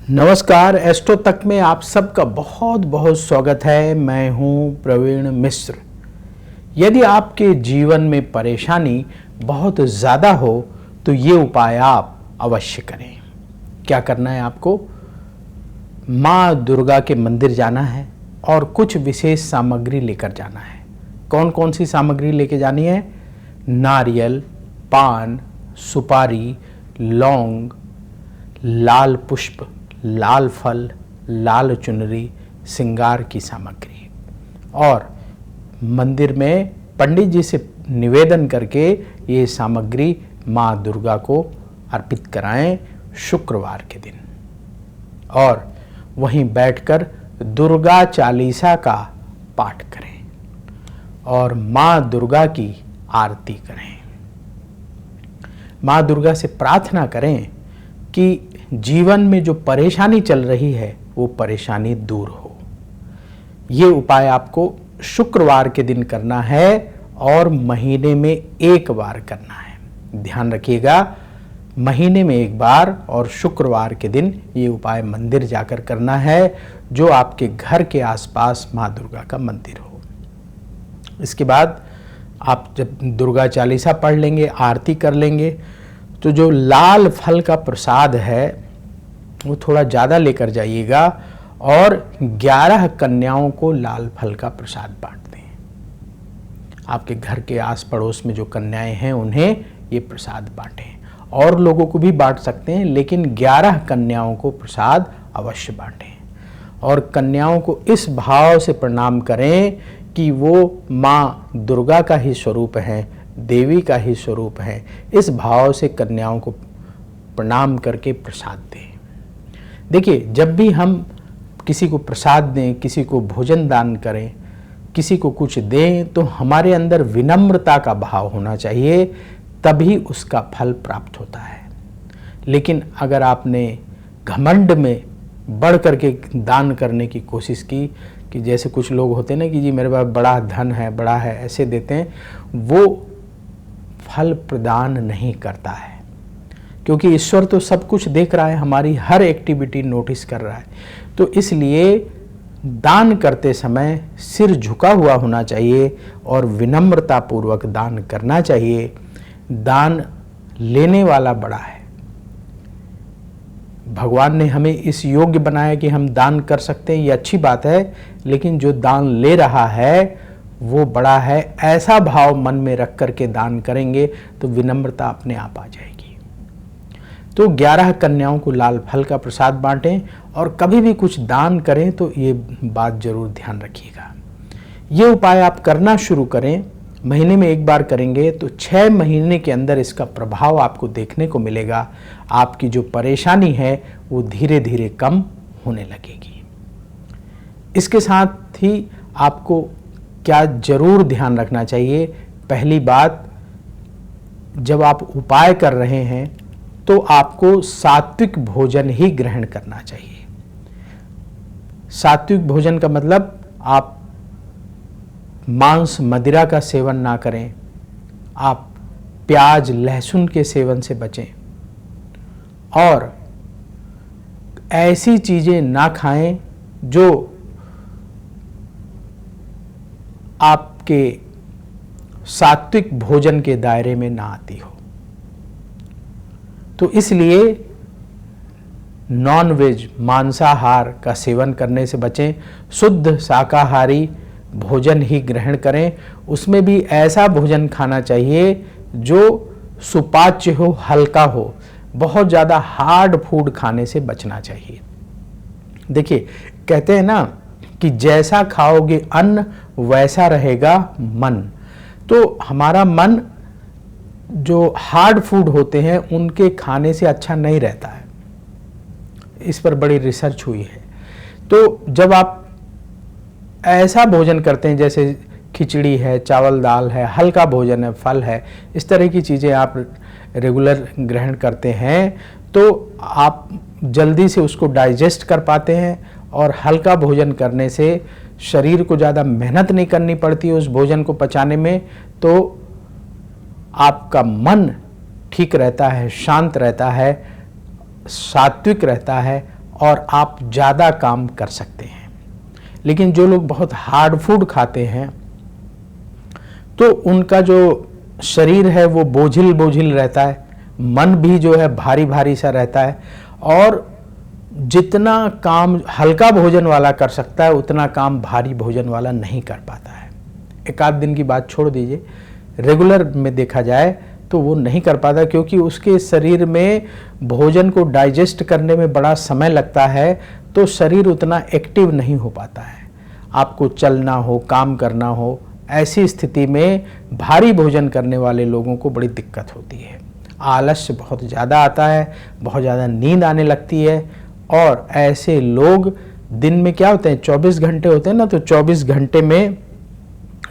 नमस्कार, एस्ट्रो तक में आप सबका बहुत बहुत स्वागत है। मैं हूं प्रवीण मिश्र। यदि आपके जीवन में परेशानी बहुत ज़्यादा हो तो ये उपाय आप अवश्य करें। क्या करना है आपको? माँ दुर्गा के मंदिर जाना है और कुछ विशेष सामग्री लेकर जाना है। कौन कौन सी सामग्री लेके जानी है? नारियल, पान, सुपारी, लौंग, लाल पुष्प, लाल फल, लाल चुनरी, श्रृंगार की सामग्री, और मंदिर में पंडित जी से निवेदन करके ये सामग्री माँ दुर्गा को अर्पित कराएं शुक्रवार के दिन। और वहीं बैठकर दुर्गा चालीसा का पाठ करें और माँ दुर्गा की आरती करें। माँ दुर्गा से प्रार्थना करें कि जीवन में जो परेशानी चल रही है वो परेशानी दूर हो। ये उपाय आपको शुक्रवार के दिन करना है और महीने में एक बार करना है। ध्यान रखिएगा, महीने में एक बार और शुक्रवार के दिन ये उपाय मंदिर जाकर करना है, जो आपके घर के आसपास माँ दुर्गा का मंदिर हो। इसके बाद आप जब दुर्गा चालीसा पढ़ लेंगे, आरती कर लेंगे, तो जो लाल फल का प्रसाद है वो थोड़ा ज़्यादा लेकर जाइएगा और 11 कन्याओं को लाल फल का प्रसाद बांट दें। आपके घर के आस पड़ोस में जो कन्याएं हैं उन्हें ये प्रसाद बांटें। और लोगों को भी बांट सकते हैं, लेकिन 11 कन्याओं को प्रसाद अवश्य बांटें। और कन्याओं को इस भाव से प्रणाम करें कि वो माँ दुर्गा का ही स्वरूप है, देवी का ही स्वरूप है। इस भाव से कन्याओं को प्रणाम करके प्रसाद दें। देखिए, जब भी हम किसी को प्रसाद दें, किसी को भोजन दान करें, किसी को कुछ दें, तो हमारे अंदर विनम्रता का भाव होना चाहिए, तभी उसका फल प्राप्त होता है। लेकिन अगर आपने घमंड में बढ़ करके दान करने की कोशिश की, कि जैसे कुछ लोग होते हैं ना कि जी मेरे पास बड़ा धन है, बड़ा है, ऐसे देते हैं, वो फल प्रदान नहीं करता है। क्योंकि ईश्वर तो सब कुछ देख रहा है, हमारी हर एक्टिविटी नोटिस कर रहा है। तो इसलिए दान करते समय सिर झुका हुआ होना चाहिए और विनम्रता पूर्वक दान करना चाहिए। दान लेने वाला बड़ा है। भगवान ने हमें इस योग्य बनाया कि हम दान कर सकते हैं, ये अच्छी बात है, लेकिन जो दान ले रहा है वो बड़ा है। ऐसा भाव मन में रख करके दान करेंगे तो विनम्रता अपने आप आ जाएगी। तो 11 कन्याओं को लाल फल का प्रसाद बांटें और कभी भी कुछ दान करें तो ये बात जरूर ध्यान रखिएगा। ये उपाय आप करना शुरू करें, महीने में एक बार करेंगे तो 6 महीने के अंदर इसका प्रभाव आपको देखने को मिलेगा। आपकी जो परेशानी है वो धीरे धीरे कम होने लगेगी। इसके साथ ही आपको क्या जरूर ध्यान रखना चाहिए? पहली बात, जब आप उपाय कर रहे हैं तो आपको सात्विक भोजन ही ग्रहण करना चाहिए। सात्विक भोजन का मतलब आप मांस मदिरा का सेवन ना करें, आप प्याज लहसुन के सेवन से बचें और ऐसी चीजें ना खाएं जो आपके सात्विक भोजन के दायरे में ना आती हो। तो इसलिए नॉन वेज, मांसाहार का सेवन करने से बचें। शुद्ध शाकाहारी भोजन ही ग्रहण करें। उसमें भी ऐसा भोजन खाना चाहिए जो सुपाच्य हो, हल्का हो। बहुत ज़्यादा हार्ड फूड खाने से बचना चाहिए। देखिए, कहते हैं ना कि जैसा खाओगे अन्न वैसा रहेगा मन। तो हमारा मन जो हार्ड फूड होते हैं उनके खाने से अच्छा नहीं रहता है। इस पर बड़ी रिसर्च हुई है। तो जब आप ऐसा भोजन करते हैं जैसे खिचड़ी है, चावल दाल है, हल्का भोजन है, फल है, इस तरह की चीज़ें आप रेगुलर ग्रहण करते हैं तो आप जल्दी से उसको डाइजेस्ट कर पाते हैं। और हल्का भोजन करने से शरीर को ज़्यादा मेहनत नहीं करनी पड़ती है उस भोजन को पचाने में। तो आपका मन ठीक रहता है, शांत रहता है, सात्विक रहता है और आप ज़्यादा काम कर सकते हैं। लेकिन जो लोग बहुत हार्ड फूड खाते हैं तो उनका जो शरीर है वो बोझिल बोझिल रहता है, मन भी जो है भारी भारी सा रहता है, और जितना काम हल्का भोजन वाला कर सकता है उतना काम भारी भोजन वाला नहीं कर पाता है। एक आध दिन की बात छोड़ दीजिए, रेगुलर में देखा जाए तो वो नहीं कर पाता, क्योंकि उसके शरीर में भोजन को डाइजेस्ट करने में बड़ा समय लगता है, तो शरीर उतना एक्टिव नहीं हो पाता है। आपको चलना हो, काम करना हो, ऐसी स्थिति में भारी भोजन करने वाले लोगों को बड़ी दिक्कत होती है। आलस्य बहुत ज़्यादा आता है, बहुत ज़्यादा नींद आने लगती है, और ऐसे लोग दिन में क्या होते हैं, 24 घंटे होते हैं ना, तो 24 घंटे में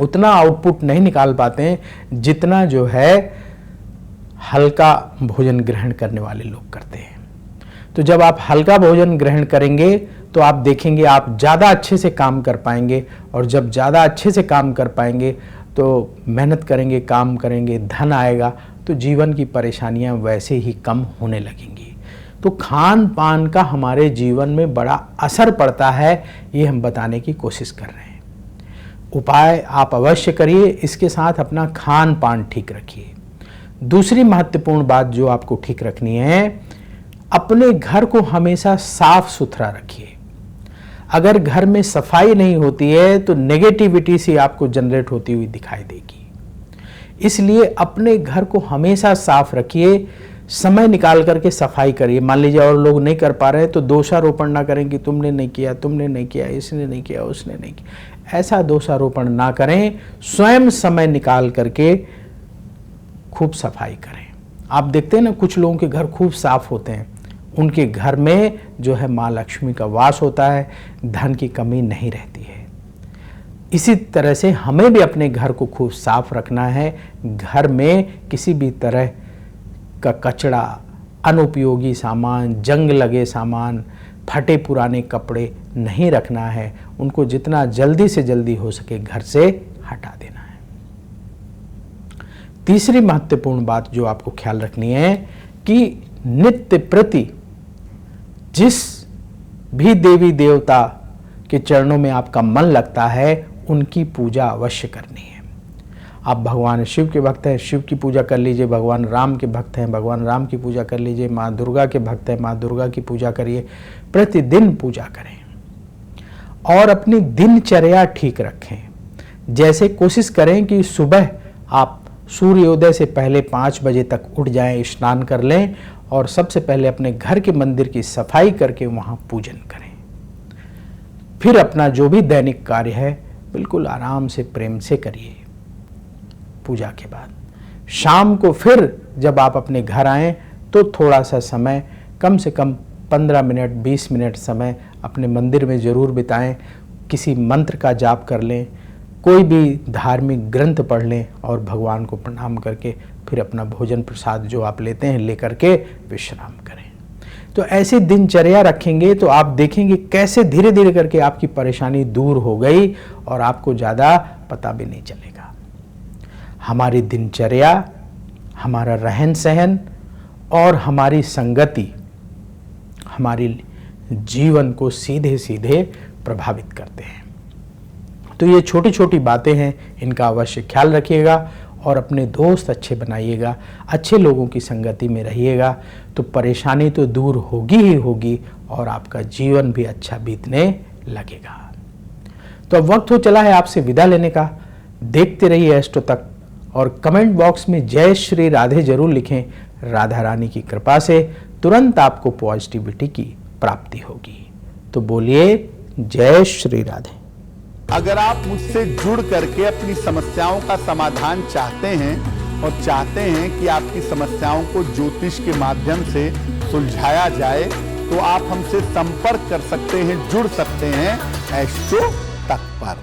उतना आउटपुट नहीं निकाल पाते हैं जितना जो है हल्का भोजन ग्रहण करने वाले लोग करते हैं। तो जब आप हल्का भोजन ग्रहण करेंगे तो आप देखेंगे आप ज़्यादा अच्छे से काम कर पाएंगे, और जब ज़्यादा अच्छे से काम कर पाएंगे तो मेहनत करेंगे, काम करेंगे, धन आएगा, तो जीवन की परेशानियां वैसे ही कम होने लगेंगी। तो खान पान का हमारे जीवन में बड़ा असर पड़ता है, ये हम बताने की कोशिश कर रहे हैं। उपाय आप अवश्य करिए, इसके साथ अपना खान पान ठीक रखिए। दूसरी महत्वपूर्ण बात जो आपको ठीक रखनी है, अपने घर को हमेशा साफ सुथरा रखिए। अगर घर में सफाई नहीं होती है तो नेगेटिविटी सी आपको जनरेट होती हुई दिखाई देगी। इसलिए अपने घर को हमेशा साफ रखिए, समय निकाल करके सफाई करिए। मान लीजिए और लोग नहीं कर पा रहे हैं तो दोषारोपण ना करें कि तुमने नहीं किया, तुमने नहीं किया, इसने नहीं किया, उसने नहीं किया। ऐसा दोषारोपण ना करें, स्वयं समय निकाल करके खूब सफाई करें। आप देखते हैं ना, कुछ लोगों के घर खूब साफ होते हैं, उनके घर में जो है माँ लक्ष्मी का वास होता है, धन की कमी नहीं रहती है। इसी तरह से हमें भी अपने घर को खूब साफ रखना है। घर में किसी भी तरह का कचरा, अनुपयोगी सामान, जंग लगे सामान, फटे पुराने कपड़े नहीं रखना है। उनको जितना जल्दी से जल्दी हो सके घर से हटा देना है। तीसरी महत्वपूर्ण बात जो आपको ख्याल रखनी है कि नित्य प्रति जिस भी देवी देवता के चरणों में आपका मन लगता है, उनकी पूजा अवश्य करनी है। आप भगवान शिव के भक्त हैं, शिव की पूजा कर लीजिए। भगवान राम के भक्त हैं, भगवान राम की पूजा कर लीजिए। माँ दुर्गा के भक्त हैं, माँ दुर्गा की पूजा करिए। प्रतिदिन पूजा करें और अपनी दिनचर्या ठीक रखें। जैसे कोशिश करें कि सुबह आप सूर्योदय से पहले 5 बजे तक उठ जाएं, स्नान कर लें और सबसे पहले अपने घर के मंदिर की सफाई करके वहाँ पूजन करें। फिर अपना जो भी दैनिक कार्य है बिल्कुल आराम से, प्रेम से करिए। पूजा के बाद शाम को फिर जब आप अपने घर आएं तो थोड़ा सा समय, कम से कम 15 मिनट 20 मिनट समय अपने मंदिर में ज़रूर बिताएं। किसी मंत्र का जाप कर लें, कोई भी धार्मिक ग्रंथ पढ़ लें और भगवान को प्रणाम करके फिर अपना भोजन प्रसाद जो आप लेते हैं लेकर के विश्राम करें। तो ऐसी दिनचर्या रखेंगे तो आप देखेंगे कैसे धीरे धीरे करके आपकी परेशानी दूर हो गई और आपको ज़्यादा पता भी नहीं चलेगा। हमारी दिनचर्या, हमारा रहन सहन और हमारी संगति हमारी जीवन को सीधे सीधे प्रभावित करते हैं। तो ये छोटी छोटी बातें हैं, इनका अवश्य ख्याल रखिएगा और अपने दोस्त अच्छे बनाइएगा, अच्छे लोगों की संगति में रहिएगा, तो परेशानी तो दूर होगी ही होगी और आपका जीवन भी अच्छा बीतने लगेगा। तो अब वक्त हो चला है आपसे विदा लेने का। देखते रहिए एस्ट्रो तक और कमेंट बॉक्स में जय श्री राधे जरूर लिखें। राधा रानी की कृपा से तुरंत आपको पॉजिटिविटी की प्राप्ति होगी। तो बोलिए जय श्री राधे। अगर आप मुझसे जुड़ करके अपनी समस्याओं का समाधान चाहते हैं और चाहते हैं कि आपकी समस्याओं को ज्योतिष के माध्यम से सुलझाया जाए, तो आप हमसे संपर्क कर सकते हैं, जुड़ सकते हैं एस्ट्रो तक पर।